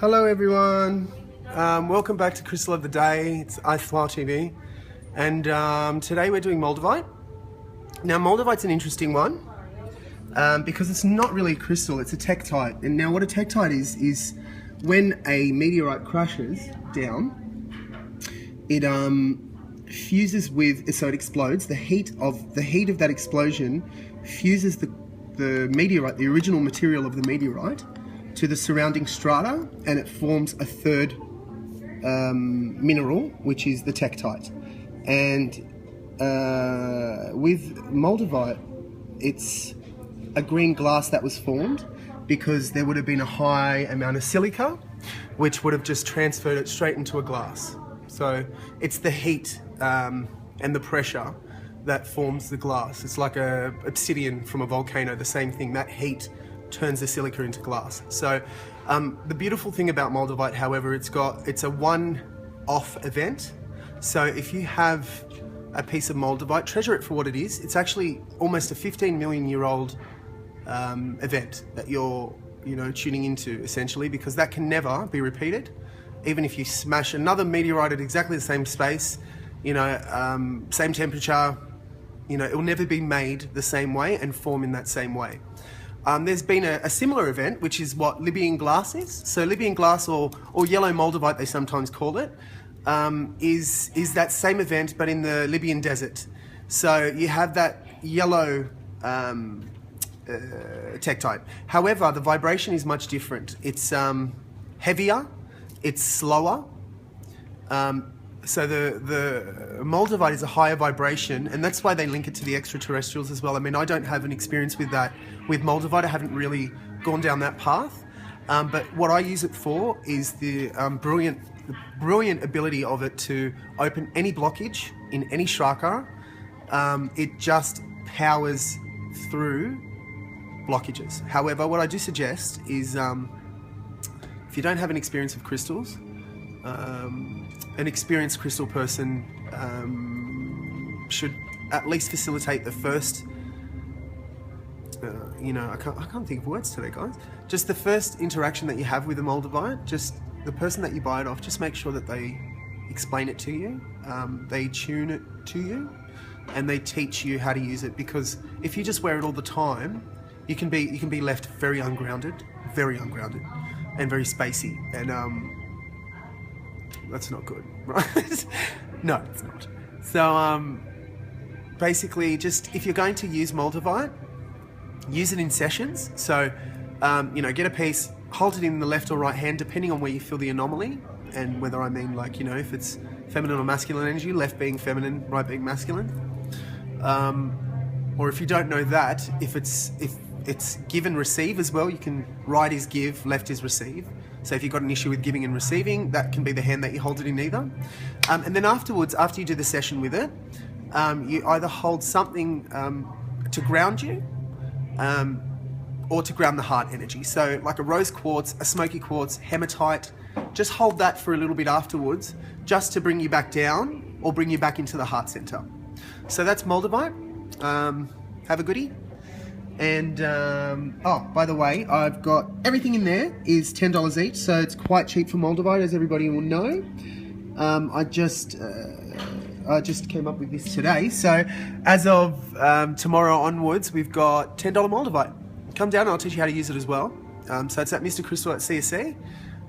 Hello everyone, welcome back to Crystal of the Day. It's iFlower TV, and today we're doing Moldavite. Now Moldavite's an interesting one because it's not really a crystal, it's a tektite. And now what a tektite is when a meteorite crashes down, it fuses with, so it explodes. The heat of that explosion fuses the meteorite, the original material of the meteorite, to the surrounding strata, and it forms a third mineral, which is the tektite. And with Moldavite, it's a green glass that was formed because there would have been a high amount of silica, which would have just transferred it straight into a glass. So it's the heat and the pressure that forms the glass. It's like a obsidian from a volcano, the same thing. That heat turns the silica into glass. So the beautiful thing about Moldavite, however, it's a one-off event. So if you have a piece of Moldavite, treasure it for what it is. It's actually almost a 15 million year old event that you're tuning into, essentially, because that can never be repeated. Even if you smash another meteorite at exactly the same space, same temperature, it will never be made the same way and form in that same way. There's been a similar event, which is what Libyan glass is. So Libyan glass, or yellow Moldavite they sometimes call it, is that same event but in the Libyan desert. So you have that yellow tektite. However, the vibration is much different. It's heavier, it's slower. So the Moldavite is a higher vibration, and that's why they link it to the extraterrestrials as well. I mean, I don't have an experience with that. With Moldavite, I haven't really gone down that path. But what I use it for is the brilliant ability of it to open any blockage in any shaka. It just powers through blockages. However, what I do suggest is if you don't have an experience of crystals, an experienced crystal person should at least facilitate the first, I can't think of words today, guys. Just the first interaction that you have with a Moldavite, just the person that you buy it off, just make sure that they explain it to you, they tune it to you, and they teach you how to use it. Because if you just wear it all the time, you can be left very ungrounded, and very spacey, and that's not good, right? No, it's not. So basically, just if you're going to use Moldavite, use it in sessions. So get a piece, hold it in the left or right hand, depending on where you feel the anomaly, and whether if it's feminine or masculine energy, left being feminine, right being masculine. Or if you don't know that, if it's give and receive as well, you can, right is give, left is receive. So if you've got an issue with giving and receiving, that can be the hand that you hold it in either. And then afterwards, after you do the session with it, you either hold something to ground you, or to ground the heart energy. So like a rose quartz, a smoky quartz, hematite, just hold that for a little bit afterwards, just to bring you back down or bring you back into the heart center. So that's Moldavite. Have a goodie. And by the way, I've got everything in there is $10 each, so it's quite cheap for Moldavite, as everybody will know. I just came up with this today, so as of tomorrow onwards, we've got $10 Moldavite. Come down and I'll teach you how to use it as well. So it's at Mr. Crystal at CSC,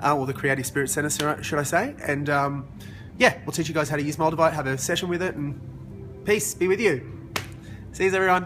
or the Creative Spirit Center, should I say. And we'll teach you guys how to use Moldavite, have a session with it, and peace be with you. See you everyone.